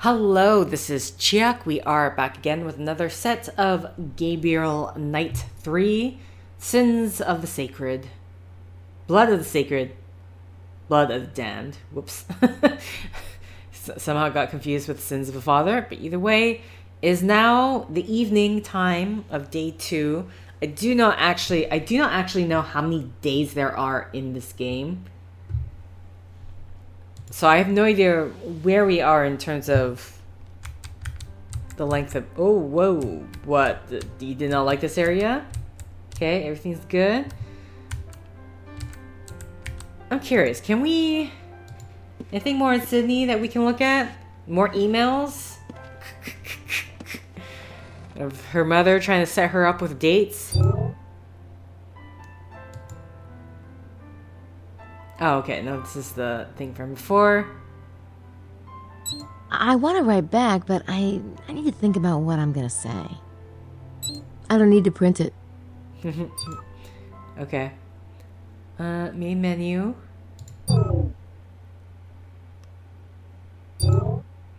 Hello, this is Chiak. We are back again with another set of Gabriel Knight 3, Sins of the Sacred, Blood of the Sacred, Blood of the Damned. Whoops. Somehow got confused with Sins of the Father, but either way, is now the evening time of day 2. I do not actually know how many days there are in this game. So I have no idea where we are in terms of the length of... Oh, whoa. What? You did not like this area? Okay, everything's good. I'm curious. Can we... Anything more in Sydney that we can look at? More emails? Of her mother trying to set her up with dates? Oh, okay. No, this is the thing from before. I want to write back, but I need to think about what I'm going to say. I don't need to print it. Okay. Main menu.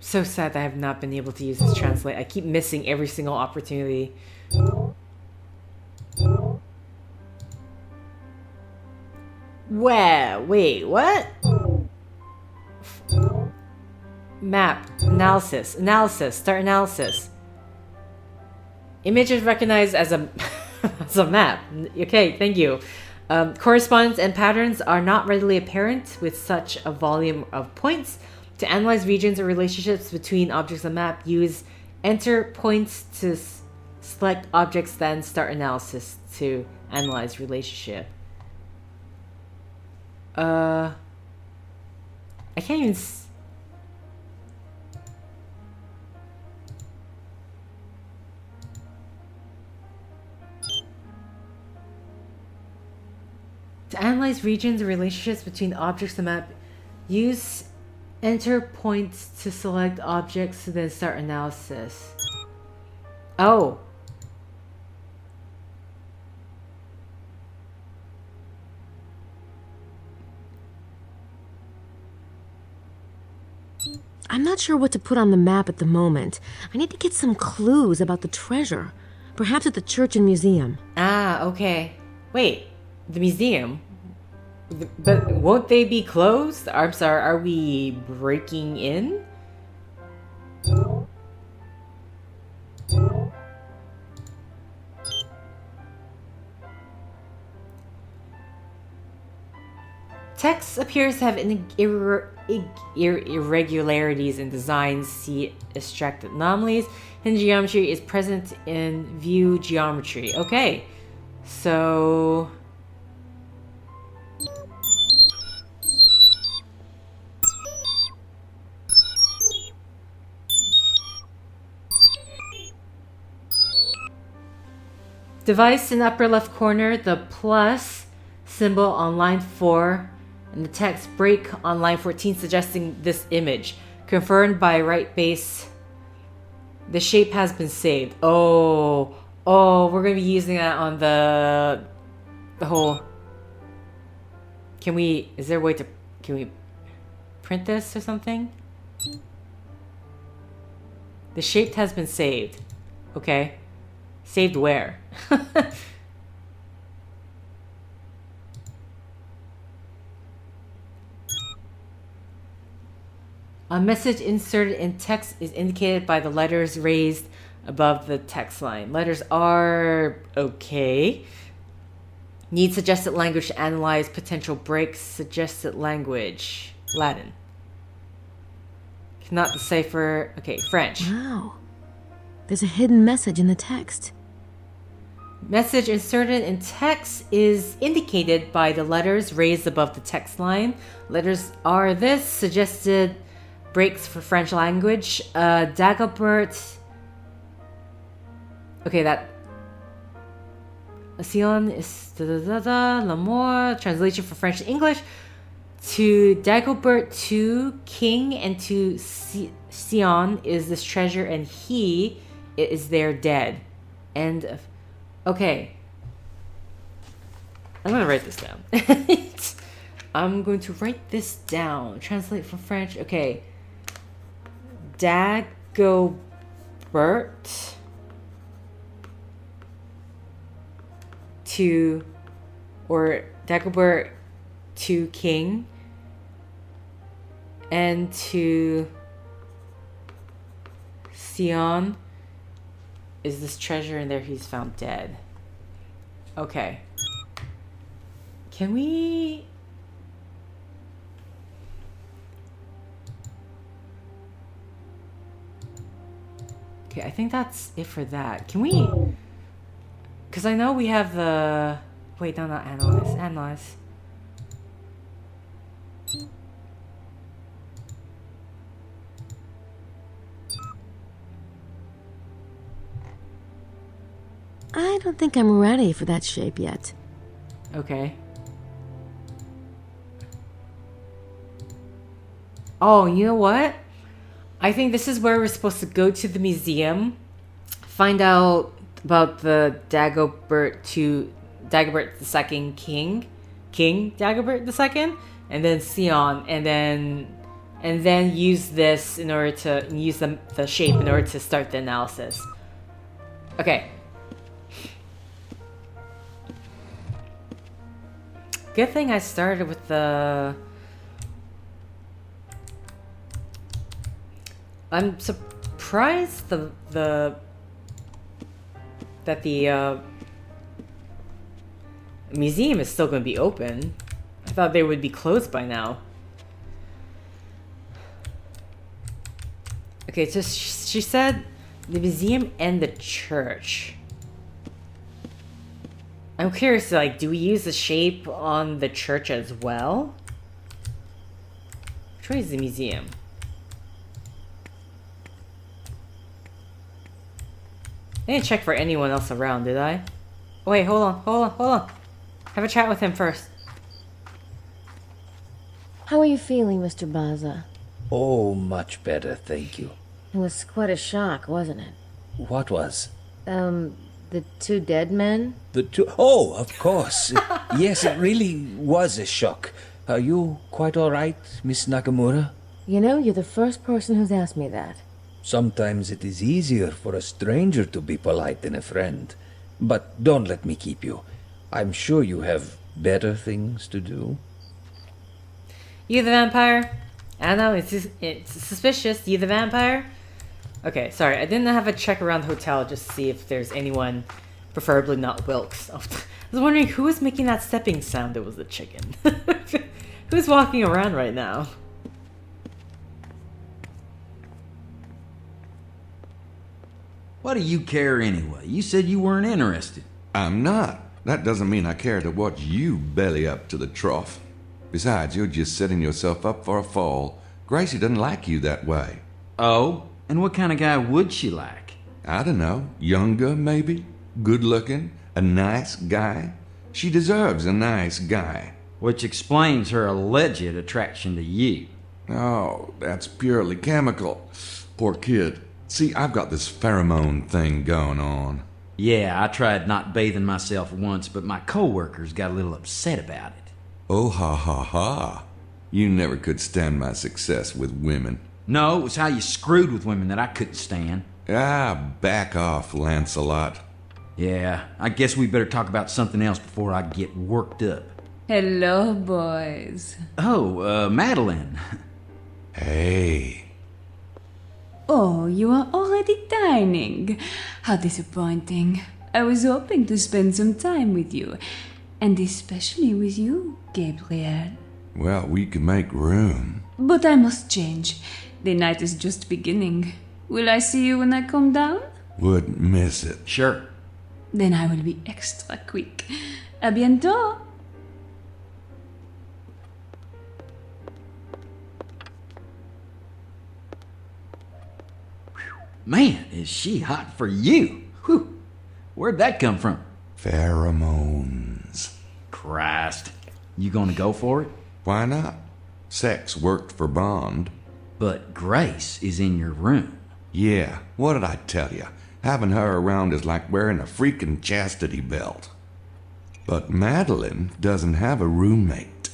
So sad that I have not been able to use this translate. I keep missing every single opportunity. Wait, what? Map. Analysis. Start analysis. Image is recognized as a, as a map. Okay, thank you. Correspondence and patterns are not readily apparent with such a volume of points. To analyze regions or relationships between objects on the map, use enter points to select objects, then start analysis to analyze relationship. I can't even... To analyze regions or relationships between objects on the map, use enter points to select objects to then start analysis. Oh. I'm not sure what to put on the map at the moment. I need to get some clues about the treasure. Perhaps at the church and museum. Ah, okay. Wait, the museum? But won't they be closed? I'm sorry, are we breaking in? Text appears to have irregularities in design. See extract anomalies. Hidden geometry is present in view geometry. Okay, so... Device in upper left corner, the plus symbol on line 4, and the text break on line 14 suggesting this image. Confirmed by right base. The shape has been saved. Oh, we're going to be using that on the whole... Can we... Is there a way to... Can we print this or something? The shape has been saved. Okay. Saved where? A message inserted in text is indicated by the letters raised above the text line. Letters are okay. Need suggested language to analyze potential breaks. Suggested language. Latin. Cannot decipher. Okay, French. Wow. There's a hidden message in the text. Message inserted in text is indicated by the letters raised above the text line. Letters are this. Suggested breaks for French language. Dagobert. Okay, that... Sion is l'amour. Translation for French to English. To Dagobert to king, and to Sion is this treasure, and he is there dead. End of... Okay. I'm gonna write this down. I'm going to write this down. Translate from French. Okay. Dagobert to, or Dagobert to king, and to Sion is this treasure in there he's found dead. Okay. Can we... Okay, I think that's it for that. Can we... Because I know we have the... Wait, no, not analyze. Analyze. I don't think I'm ready for that shape yet. Okay. Oh, you know what? I think this is where we're supposed to go to the museum, find out about the Dagobert II King Dagobert II, and then Sion, and then use this in order to use the shape in order to start the analysis. Okay. Good thing I started with the... I'm surprised that the museum is still going to be open. I thought they would be closed by now. Okay, so she said the museum and the church. I'm curious, like, do we use the shape on the church as well? Which way is the museum? I didn't check for anyone else around, did I? Wait, hold on. Have a chat with him first. How are you feeling, Mr. Baza? Oh, much better, thank you. It was quite a shock, wasn't it? What was? The two dead men? The two... Oh, of course. Yes, it really was a shock. Are you quite all right, Miss Nakimura? You know, you're the first person who's asked me that. Sometimes it is easier for a stranger to be polite than a friend. But don't let me keep you. I'm sure you have better things to do. You the vampire? I know, it's suspicious. You the vampire? Okay, sorry, I didn't have a check around the hotel just to see if there's anyone, preferably not Wilkes. I was wondering who was making that stepping sound. It was the chicken. Who's walking around right now? What do you care anyway? You said you weren't interested. I'm not. That doesn't mean I care to watch you belly up to the trough. Besides, you're just setting yourself up for a fall. Gracie doesn't like you that way. Oh? And what kind of guy would she like? I don't know. Younger, maybe? Good-looking? A nice guy? She deserves a nice guy. Which explains her alleged attraction to you. Oh, that's purely chemical. Poor kid. See, I've got this pheromone thing going on. Yeah, I tried not bathing myself once, but my coworkers got a little upset about it. Oh, ha, ha, ha. You never could stand my success with women. No, it was how you screwed with women that I couldn't stand. Ah, back off, Lancelot. Yeah, I guess we better talk about something else before I get worked up. Hello, boys. Oh, Madeline. Hey. Oh, you are already dining. How disappointing. I was hoping to spend some time with you. And especially with you, Gabriel. Well, we can make room. But I must change. The night is just beginning. Will I see you when I come down? Wouldn't miss it. Sure. Then I will be extra quick. A bientôt. Man, is she hot for you. Whew. Where'd that come from? Pheromones. Christ. You gonna go for it? Why not? Sex worked for Bond. But Grace is in your room. Yeah, what did I tell you? Having her around is like wearing a freaking chastity belt. But Madeline doesn't have a roommate.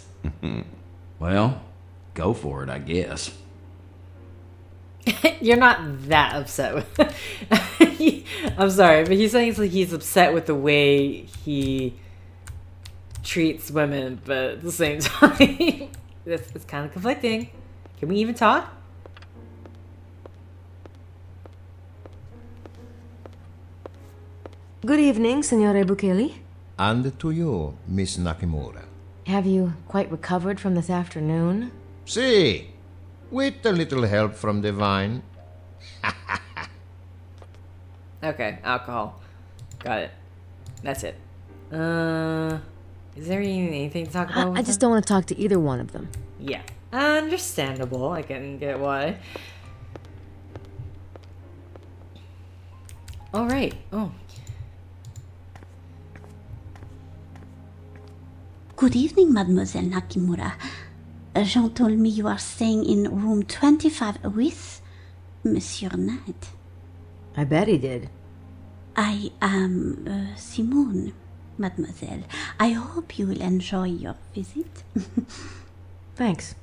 Well, go for it, I guess. You're not that upset with I'm sorry, but he's saying like he's upset with the way he treats women, but at the same time, it's kind of conflicting. Can we even talk? Good evening, Signore Bukeli. And to you, Miss Nakimura. Have you quite recovered from this afternoon? See, with a little help from the vine. Okay, alcohol. Got it. That's it. Is there anything to talk about? I just don't want to talk to either one of them. Yeah, understandable. I can get why. All right. Oh. Good evening, Mademoiselle Nakimura. Jean told me you are staying in room 25 with Monsieur Knight. I bet he did. I am Simone, Mademoiselle. I hope you will enjoy your visit. Thanks.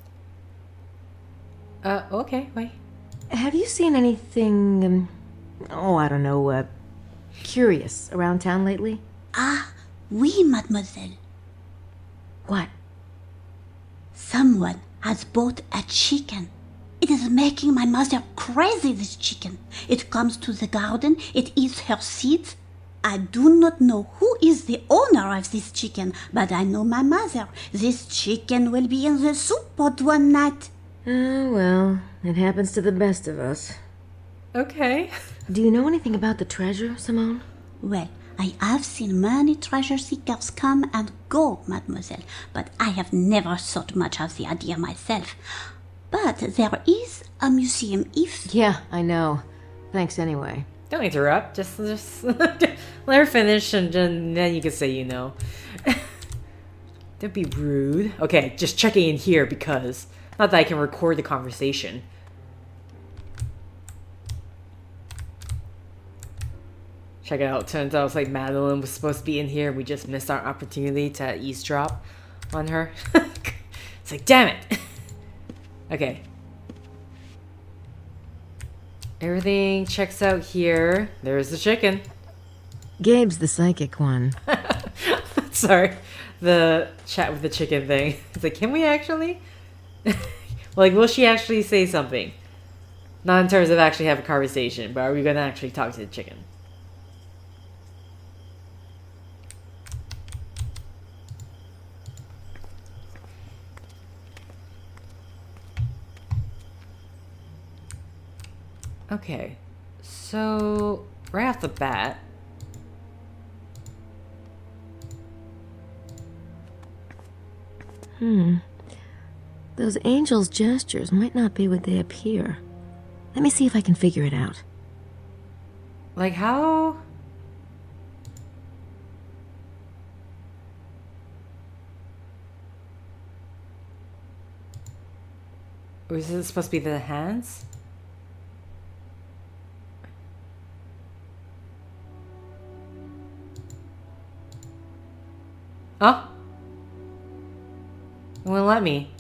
Okay, wait. Have you seen anything, I don't know, curious around town lately? Ah, oui, Mademoiselle. What? Someone has bought a chicken. It is making my mother crazy, this chicken. It comes to the garden, it eats her seeds. I do not know who is the owner of this chicken, but I know my mother. This chicken will be in the soup pot one night. Oh, well, it happens to the best of us. Okay. Do you know anything about the treasure, Simone? Well, I have seen many treasure seekers come and go, Mademoiselle, but I have never thought much of the idea myself. But there is a museum if... Yeah, I know. Thanks anyway. Don't interrupt. Just let her finish, and then you can say you know. Don't be rude. Okay, just checking in here because not that I can record the conversation. Check it out. Turns out it's like Madeline was supposed to be in here. We just missed our opportunity to eavesdrop on her. It's like, damn it. Okay. Everything checks out here. There's the chicken. Gabe's the psychic one. Sorry. The chat with the chicken thing. It's like, can we actually? Like, will she actually say something? Not in terms of actually have a conversation, but are we going to actually talk to the chicken? Okay, so right off the bat, Those angels' gestures might not be what they appear. Let me see if I can figure it out. like how? Or is it supposed to be the hands? Huh? It wouldn't let me.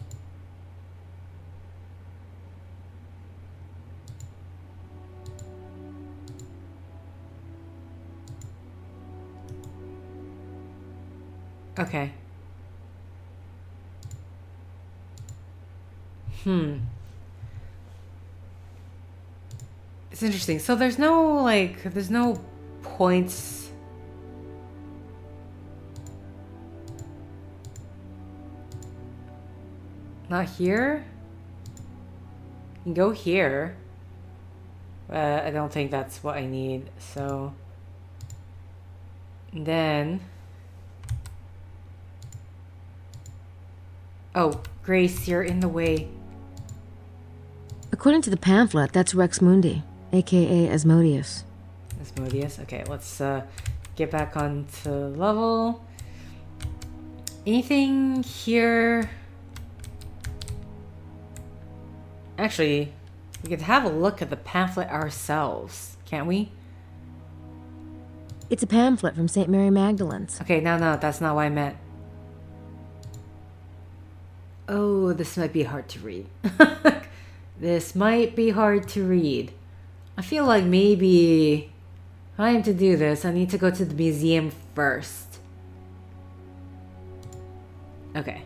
Okay. It's interesting. So there's no, like, there's no points. Not here? You can go here. I don't think that's what I need, so. And then. Oh, Grace, you're in the way. According to the pamphlet, that's Rex Mundi, aka Asmodeus. Asmodeus. Okay, let's get back onto level. Anything here? Actually, we could have a look at the pamphlet ourselves, can't we? It's a pamphlet from St. Mary Magdalene's. Okay, no, that's not what I meant. Oh, this might be hard to read. This might be hard to read. I feel like maybe if I am to do this, I need to go to the museum first. Okay.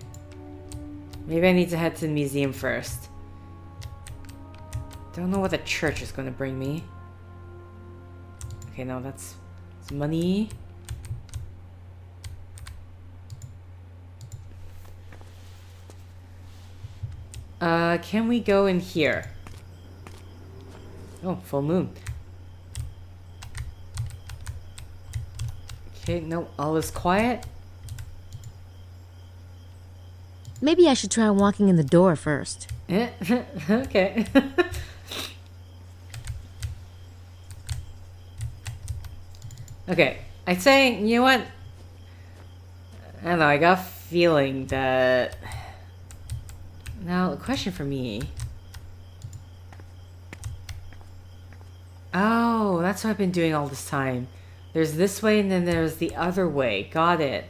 Maybe I need to head to the museum first. Don't know what the church is going to bring me. Okay, no, that's money. Can we go in here? Oh, full moon. Okay, no, all is quiet. Maybe I should try walking in the door first. Okay. Okay, I'd say, you know what? I don't know, I got a feeling that... Now, a question for me. Oh, that's what I've been doing all this time. There's this way and then there's the other way. Got it.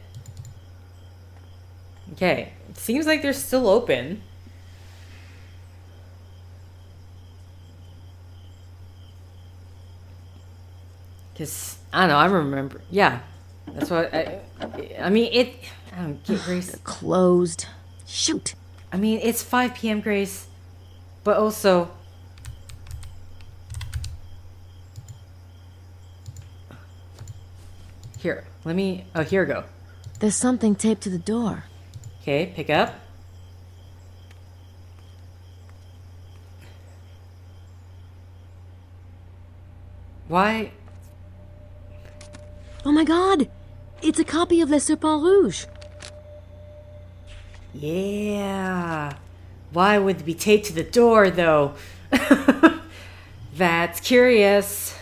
Okay, it seems like they're still open. Because, I don't know, I remember. Yeah, that's what I mean, I don't get Grace. Closed. Shoot. I mean, it's 5 p.m., Grace. But also... Here, let me... Oh, here we go. There's something taped to the door. Okay, pick up. Why? Oh my god! It's a copy of Le Serpent Rouge. Yeah. Why would it be taped to the door, though? That's curious.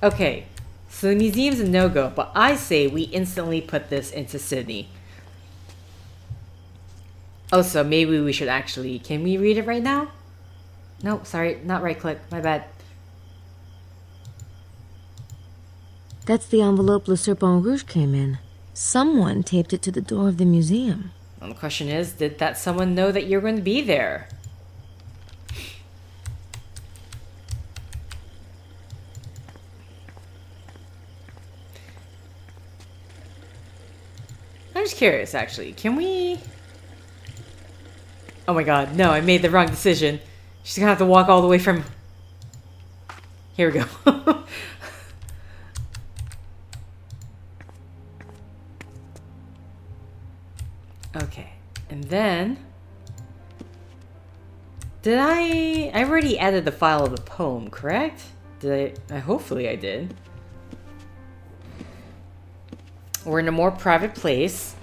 Okay, so the museum's a no-go, but I say we instantly put this into Sydney. Also, maybe we should actually... Can we read it right now? No, sorry, not right-click. My bad. That's the envelope Le Serpent Rouge came in. Someone taped it to the door of the museum. Well, the question is, did that someone know that you're going to be there? I'm just curious, actually. Can we... Oh my god, no, I made the wrong decision. She's gonna have to walk all the way from... Here we go. Okay, and then... Did I already added the file of the poem, correct? Did I hopefully I did. We're in a more private place.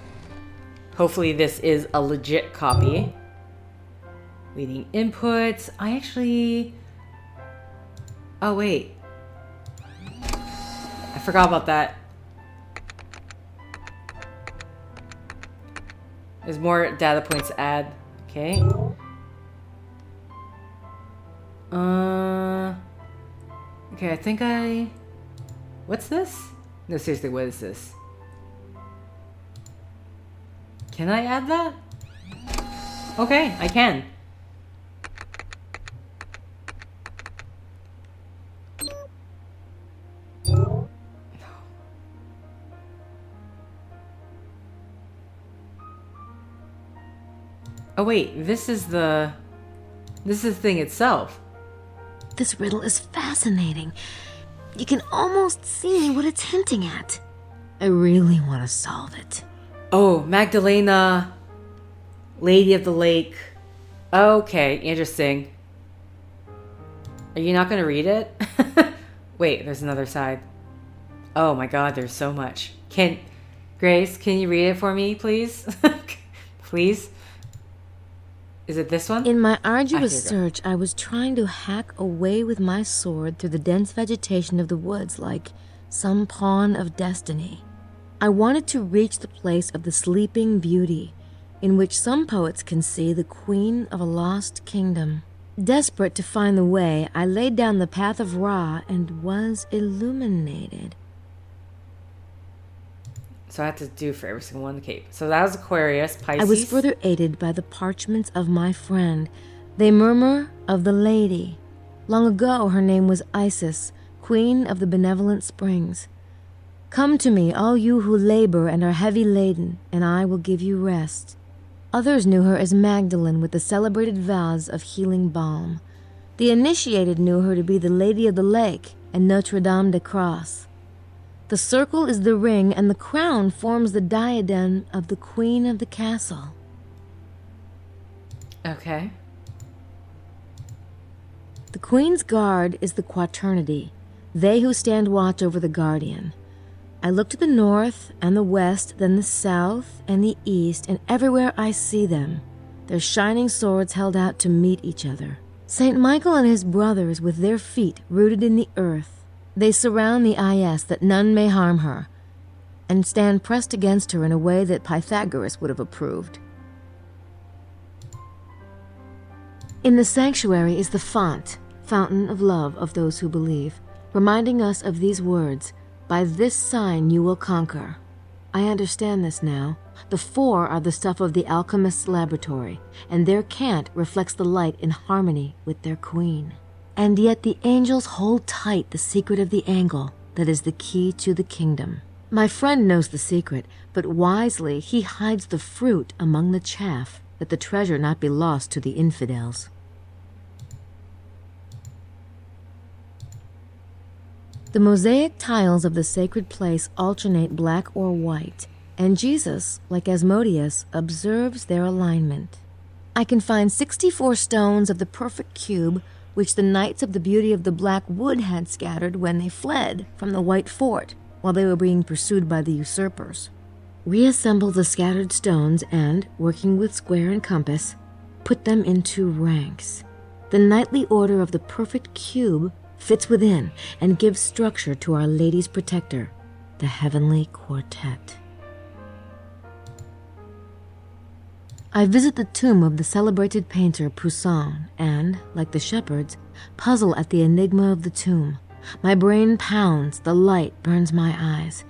Hopefully this is a legit copy. Reading inputs. I actually... Oh, wait. I forgot about that. There's more data points to add. Okay. Okay, I think I... What's this? No, seriously, what is this? Can I add that? Okay, I can. Oh wait, this is the thing itself. This riddle is fascinating. You can almost see what it's hinting at. I really want to solve it. Oh, Magdalena, Lady of the Lake. Okay, interesting. Are you not gonna read it? Wait, there's another side. Oh my god, there's so much. Grace, can you read it for me, please? Please? Is it this one? In my arduous search, I was trying to hack away with my sword through the dense vegetation of the woods like some pawn of destiny. I wanted to reach the place of the sleeping beauty, in which some poets can see the queen of a lost kingdom. Desperate to find the way, I laid down the path of Ra and was illuminated. So I had to do for every single one. Okay, so that was Aquarius, Pisces. I was further aided by the parchments of my friend, They murmur of the lady. Long ago her name was Isis, queen of the benevolent springs. Come to me, all you who labor and are heavy laden, and I will give you rest. Others knew her as Magdalene with the celebrated vows of healing balm. The initiated knew her to be the Lady of the Lake and Notre Dame de Cross. The circle is the ring, and the crown forms the diadem of the queen of the castle. Okay. The queen's guard is the quaternity, they who stand watch over the guardian. I look to the north and the west, then the south and the east, and everywhere I see them, their shining swords held out to meet each other. Saint Michael and his brothers with their feet rooted in the earth. They surround the Is that none may harm her, and stand pressed against her in a way that Pythagoras would have approved. In the sanctuary is the font, fountain of love of those who believe, reminding us of these words, "By this sign you will conquer." I understand this now. The four are the stuff of the alchemist's laboratory, and their cant reflects the light in harmony with their queen. And yet the angels hold tight the secret of the angle that is the key to the kingdom. My friend knows the secret, but wisely he hides the fruit among the chaff, that the treasure not be lost to the infidels. The mosaic tiles of the sacred place alternate black or white, and Jesus, like Asmodeus, observes their alignment. I can find 64 stones of the perfect cube, which the knights of the beauty of the black wood had scattered when they fled from the white fort while they were being pursued by the usurpers. Reassemble the scattered stones and, working with square and compass, put them into ranks. The knightly order of the perfect cube fits within and gives structure to Our Lady's protector, the heavenly quartet. I visit the tomb of the celebrated painter Poussin and, like the shepherds, puzzle at the enigma of the tomb. My brain pounds, the light burns my eyes.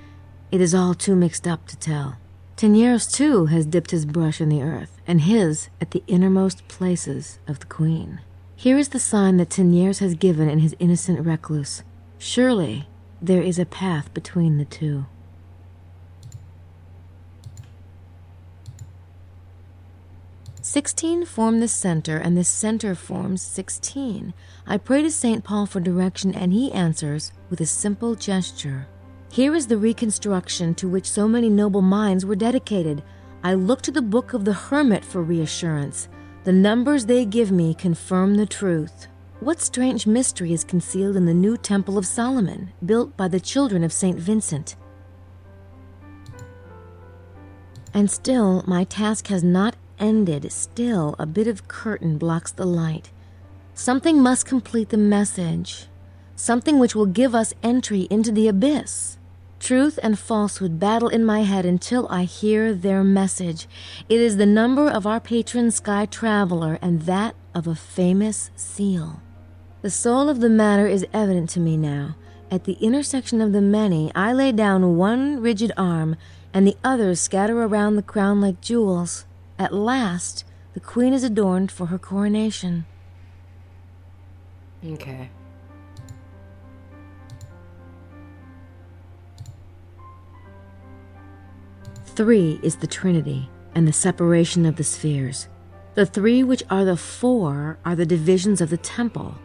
It is all too mixed up to tell. Teniers, too, has dipped his brush in the earth, and his at the innermost places of the queen. Here is the sign that Teniers has given in his innocent recluse. Surely there is a path between the two. "16 form the center, and this center forms 16. I pray to St. Paul for direction, and he answers with a simple gesture. Here is the reconstruction to which so many noble minds were dedicated. I look to the book of the hermit for reassurance. The numbers they give me confirm the truth. What strange mystery is concealed in the new Temple of Solomon, built by the children of St. Vincent? And still, my task has not ended. Still, a bit of curtain blocks the light. Something must complete the message. Something which will give us entry into the abyss. Truth and falsehood battle in my head until I hear their message. It is the number of our patron sky traveler and that of a famous seal. The soul of the matter is evident to me now. At the intersection of the many, I lay down one rigid arm, and the others scatter around the crown like jewels. At last, the queen is adorned for her coronation. Okay. Three is the Trinity and the separation of the spheres. The three which are the four are the divisions of the temple.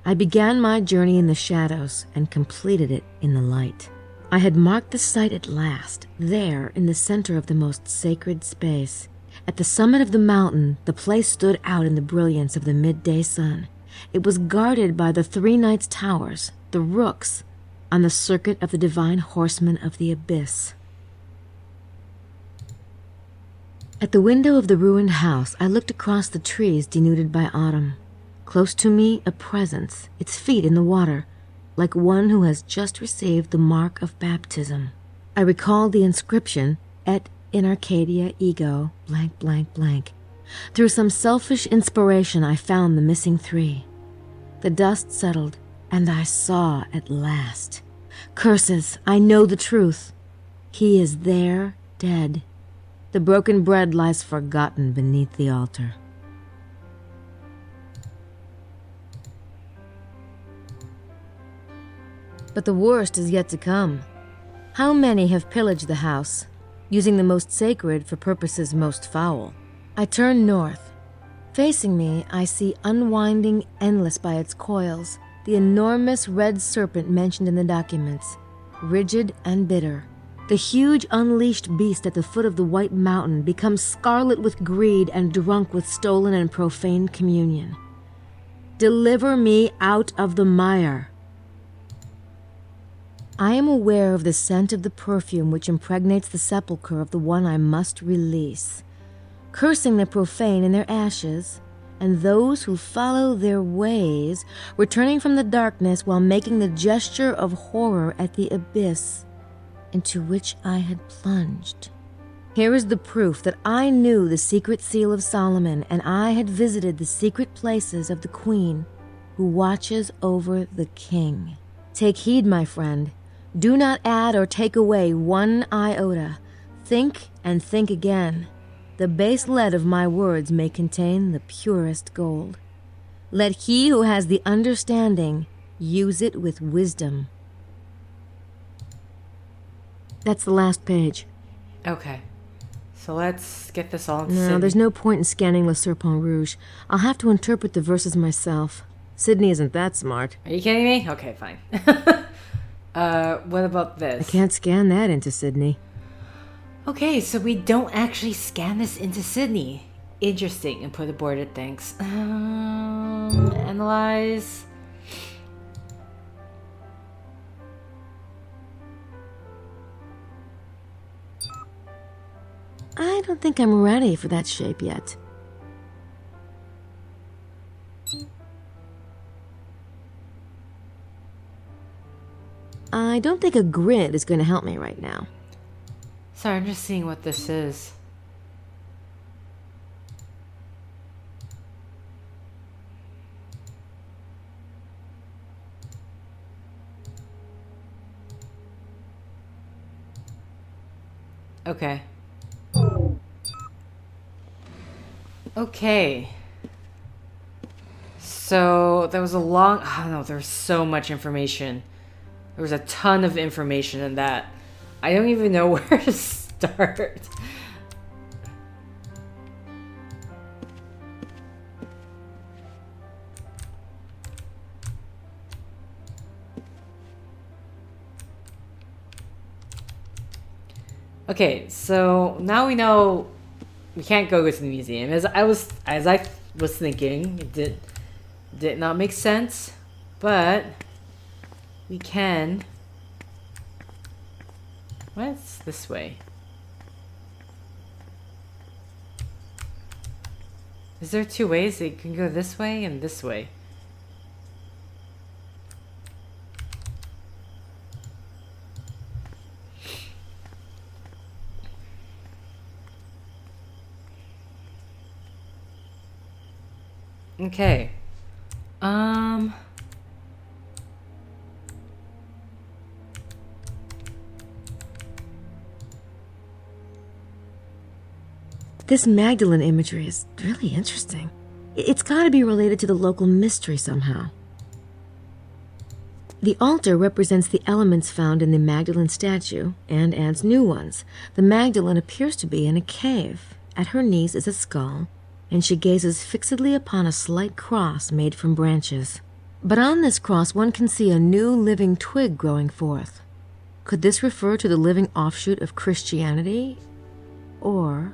I began my journey in the shadows and completed it in the light. I had marked the site at last, there in the center of the most sacred space. At the summit of the mountain, the place stood out in the brilliance of the midday sun. It was guarded by the three knights' towers, the rooks, on the circuit of the divine horsemen of the abyss. At the window of the ruined house, I looked across the trees denuded by autumn. Close to me, a presence, its feet in the water, like one who has just received the mark of baptism. I recalled the inscription, Et in Arcadia ego, blank, blank, blank. Through some selfish inspiration, I found the missing three. The dust settled, and I saw at last. Curses, I know the truth. He is there, dead. The broken bread lies forgotten beneath the altar. But the worst is yet to come. How many have pillaged the house, using the most sacred for purposes most foul? I turn north. Facing me, I see unwinding endless by its coils, the enormous red serpent mentioned in the documents, rigid and bitter. The huge unleashed beast at the foot of the White Mountain becomes scarlet with greed and drunk with stolen and profane communion. Deliver me out of the mire. I am aware of the scent of the perfume which impregnates the sepulchre of the one I must release, cursing the profane in their ashes, and those who follow their ways, returning from the darkness while making the gesture of horror at the abyss into which I had plunged. Here is the proof that I knew the secret seal of Solomon, and I had visited the secret places of the Queen, who watches over the king. Take heed, my friend. Do not add or take away one iota. Think and think again. The base lead of my words may contain the purest gold. Let he who has the understanding use it with wisdom. That's the last page. Okay. So let's get this all in No, Sydney. there's no point in scanning Le Serpent Rouge. I'll have to interpret the verses myself. Sydney isn't that smart. Are you kidding me? Okay, fine. What about I this? can't scan that into Sydney. Okay, so we don't actually scan this into Sydney. Interesting. And put aborted, thanks. Analyze. I don't think I'm ready for that shape yet. I don't think a grid is going to help me right now. Sorry, I'm just seeing what this is. Okay. Okay. So, there was a long... I don't know, there was so much information. There was a ton of information in that. I don't even know where to start. Okay, so now we know we can't go to the museum. As I was thinking, it did not make sense, but we can. What's this way? Is there two ways? It can go this way and this way. Okay. This Magdalene imagery is really interesting. It's got to be related to the local mystery somehow. The altar represents the elements found in the Magdalene statue and adds new ones. The Magdalene appears to be in a cave. At her knees is a skull, and she gazes fixedly upon a slight cross made from branches. But on this cross one can see a new living twig growing forth. Could this refer to the living offshoot of Christianity? Or...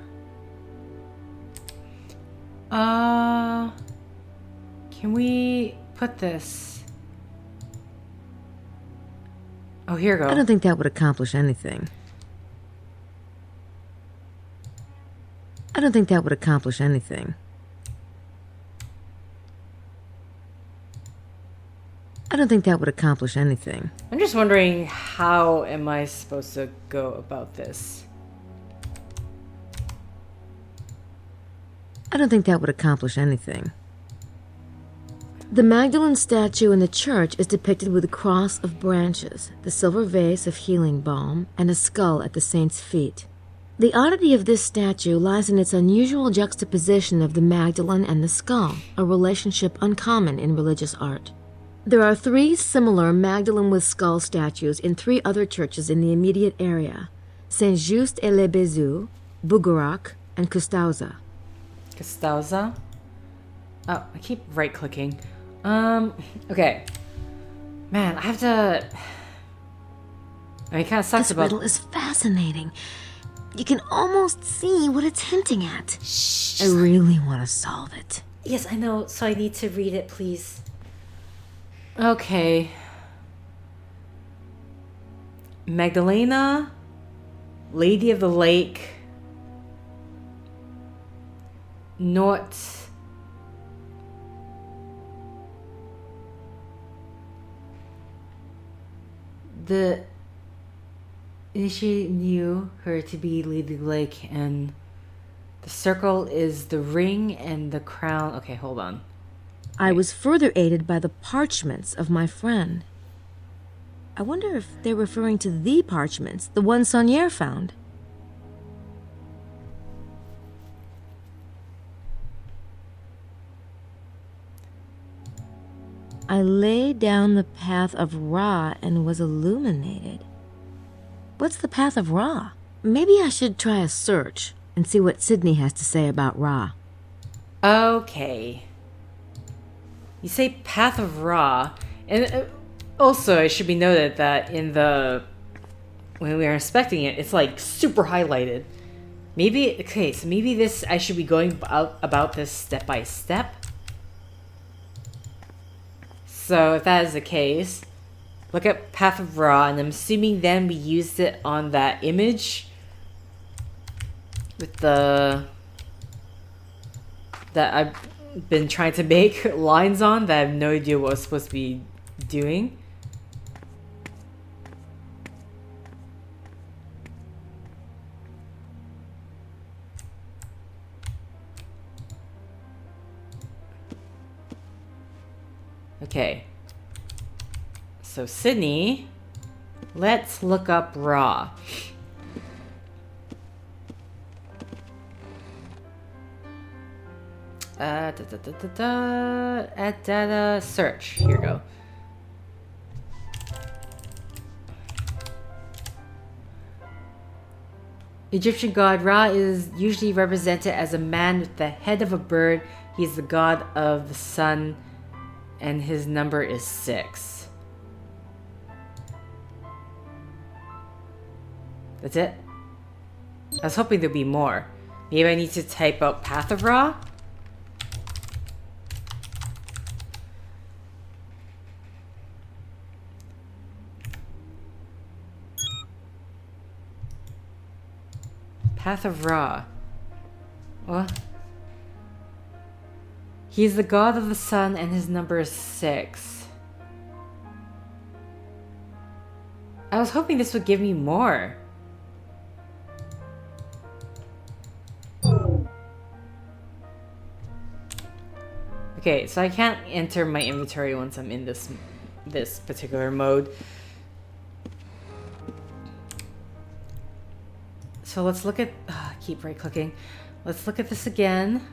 Can we put this? Oh, here we go. I don't think that would accomplish anything. I don't think that would accomplish anything. I don't think that would accomplish anything. I'm just wondering, how am I supposed to go about this? I don't think that would accomplish anything. The Magdalene statue in the church is depicted with a cross of branches, the silver vase of healing balm, and a skull at the saint's feet. The oddity of this statue lies in its unusual juxtaposition of the Magdalene and the skull, a relationship uncommon in religious art. There are 3 similar Magdalene with skull statues in 3 other churches in the immediate area. Saint-Just-et-les-Bézous, Bouguerac, and Custauza. Custauza? Oh, I keep right-clicking. Okay. Man, I have to... I mean, it kind of sucks This about... riddle is fascinating. You can almost see what it's hinting at. Shh. I really want to solve it. Yes, I know, so I need to read it, please. Okay. Magdalena, Lady of the Lake, Not... The initiate knew her to be Lady of the Lake, and the circle is the ring and the crown. Okay, hold on. I was further aided by the parchments of my friend. I wonder if they're referring to the parchments, the one Saunier found. I lay down the path of Ra and was illuminated. What's the path of Ra? Maybe I should try a search and see what SIDNEY has to say about Ra. Okay. You say Path of Ra, and also it should be noted that in the... when we are inspecting it, it's like super highlighted. Maybe, okay, so maybe this, I should be going about this step by step. So if that is the case, look at Path of Ra, and I'm assuming then we used it on that image with the... that I've been trying to make lines on that I have no idea what I was supposed to be doing. Okay. So SIDNEY, let's look up Ra. Add data, search. Here we go. Egyptian god Ra is usually represented as a man with the head of a bird. He is the god of the sun, and his number is 6. That's it? I was hoping there'd be more. Maybe I need to type out Path of Ra? Path of Ra. What? He is the god of the sun and his number is 6. I was hoping this would give me more. Okay, so I can't enter my inventory once I'm in this particular mode. So let's look at... keep right-clicking. Let's look at this again.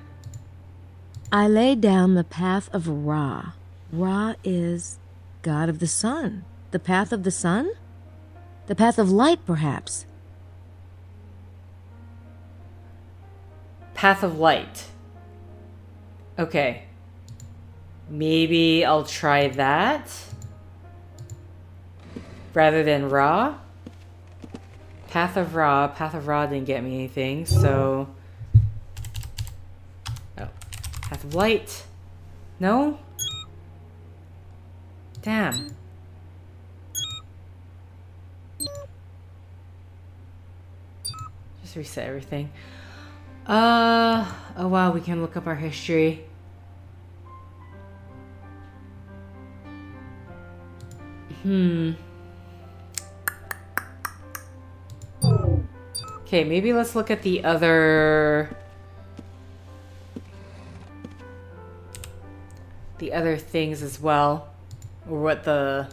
I lay down the path of Ra. Ra is god of the sun. The path of the sun? The path of light, perhaps. Path of light. Okay. Maybe I'll try that. Rather than Ra. Path of Ra. Path of Ra didn't get me anything, so... Oh. Path of light. No? Damn. Just reset everything. Oh wow, we can look up our history. Okay, maybe let's look at the other things as well. Or what the...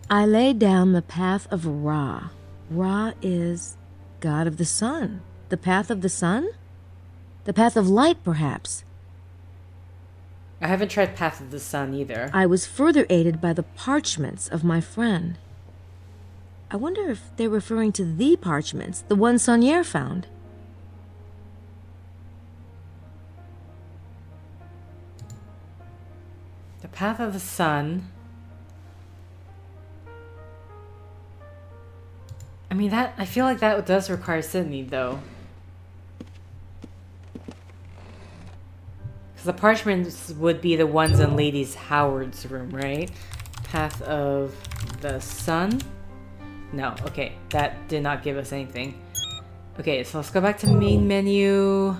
I lay down the path of Ra. Ra is god of the sun. The path of the sun? The path of light, perhaps. I haven't tried Path of the Sun either. I was further aided by the parchments of my friend. I wonder if they're referring to the parchments, the ones Saunier found. The Path of the Sun. I mean, I feel like that does require SIDNEY, though. Because the parchments would be the ones in Lady Howard's room, right? Path of the Sun? No, okay. That did not give us anything. Okay, so let's go back to main menu.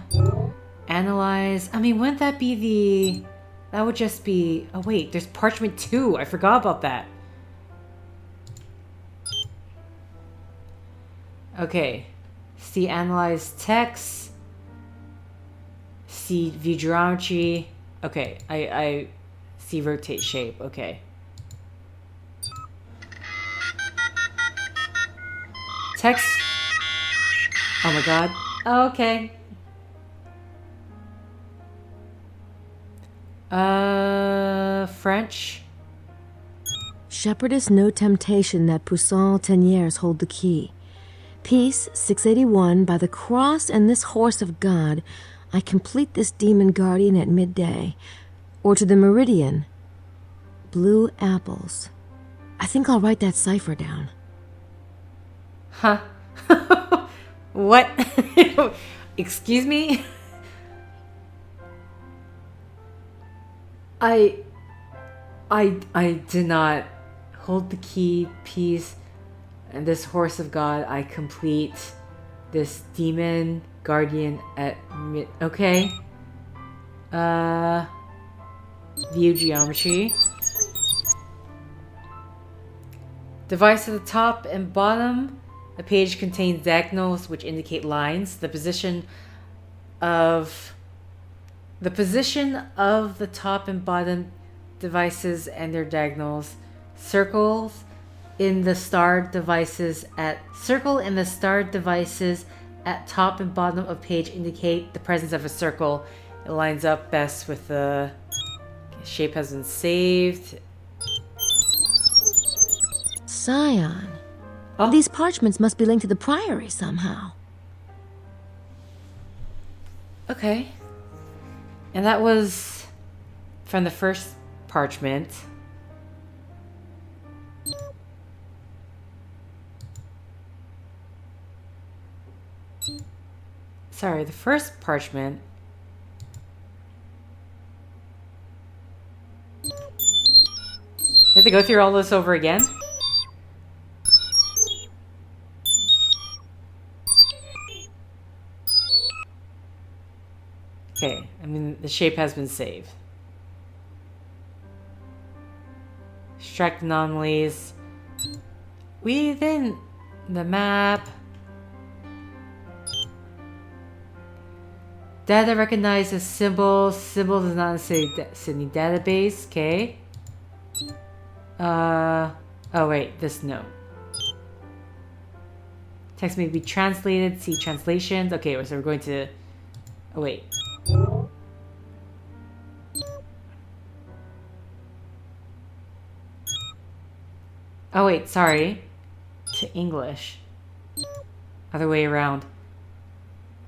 Analyze. I mean, wouldn't that be the... That would just be... Oh, wait. There's parchment 2. I forgot about that. Okay. See analyze text. See view geometry. Okay. I see rotate shape. Okay. Text. Oh my god. Okay. French. Shepherdess no temptation that Poussin Teniers hold the key. Peace 681 by the cross and this horse of God, I complete this demon guardian at midday. Or to the meridian. Blue apples. I think I'll write that cipher down. Huh. What? Excuse me? I did not hold the key, peace, and this horse of God. I complete this demon guardian at mid. Okay. View geometry. Device at the top and bottom. The page contains diagonals which indicate lines. The position of the top and bottom devices and their diagonals. Circles in the starred devices at top and bottom of page indicate the presence of a circle. It lines up best with the shape has been saved. Scion. Oh. These parchments must be linked to the priory somehow. Okay. And that was from the first parchment. Sorry, the first parchment. You have to go through all this over again? Okay, I mean, the shape has been saved. Extract anomalies. Within the map. Data recognized as symbol. Symbol does not say SIDNEY database. Okay. Oh wait, this no. Text may be translated. See translations. Okay, so we're going to. Oh wait. Oh wait, sorry. To English. Other way around.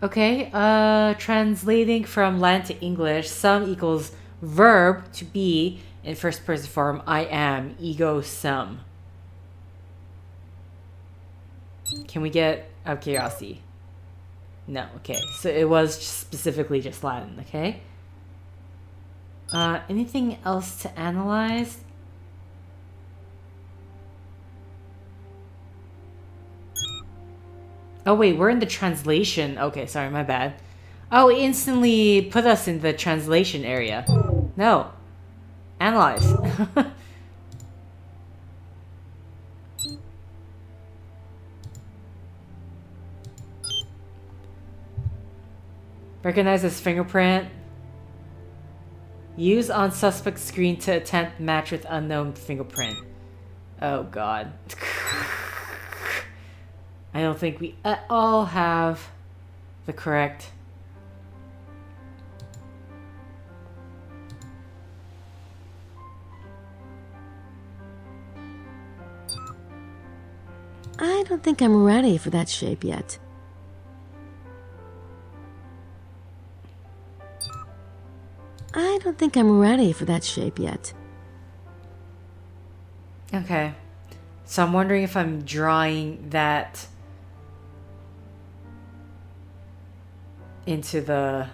Okay, translating from Latin to English, sum equals verb to be in first person form, I am, ego sum. Can we get out of curiosity? No, okay. So it was specifically just Latin, okay? Anything else to analyze? Oh wait, we're in the translation. Okay, sorry, my bad. Oh, it instantly put us in the translation area. No. Analyze. Recognize this fingerprint. Use on suspect screen to attempt match with unknown fingerprint. Oh god. I don't think we at all have the correct... I don't think I'm ready for that shape yet. I don't think I'm ready for that shape yet. Okay. So I'm wondering if I'm drawing that into the...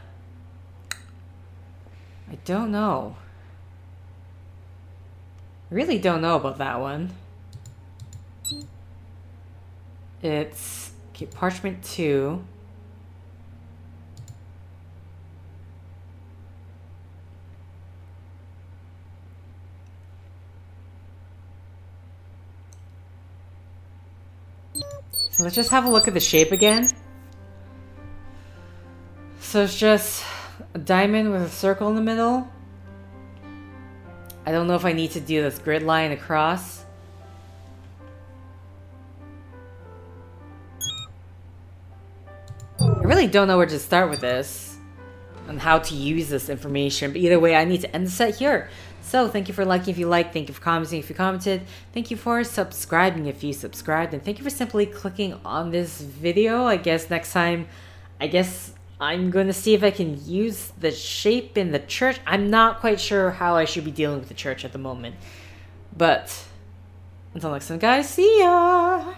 I don't know. I really don't know about that one. It's... Okay, parchment 2. So let's just have a look at the shape again. So it's just a diamond with a circle in the middle. I don't know if I need to do this grid line across. I really don't know where to start with this and how to use this information, but either way I need to end the set here. So thank you for liking if you liked, thank you for commenting if you commented, thank you for subscribing if you subscribed, and thank you for simply clicking on this video. I guess next time, I'm going to see if I can use the shape in the church. I'm not quite sure how I should be dealing with the church at the moment. But until next time guys, see ya!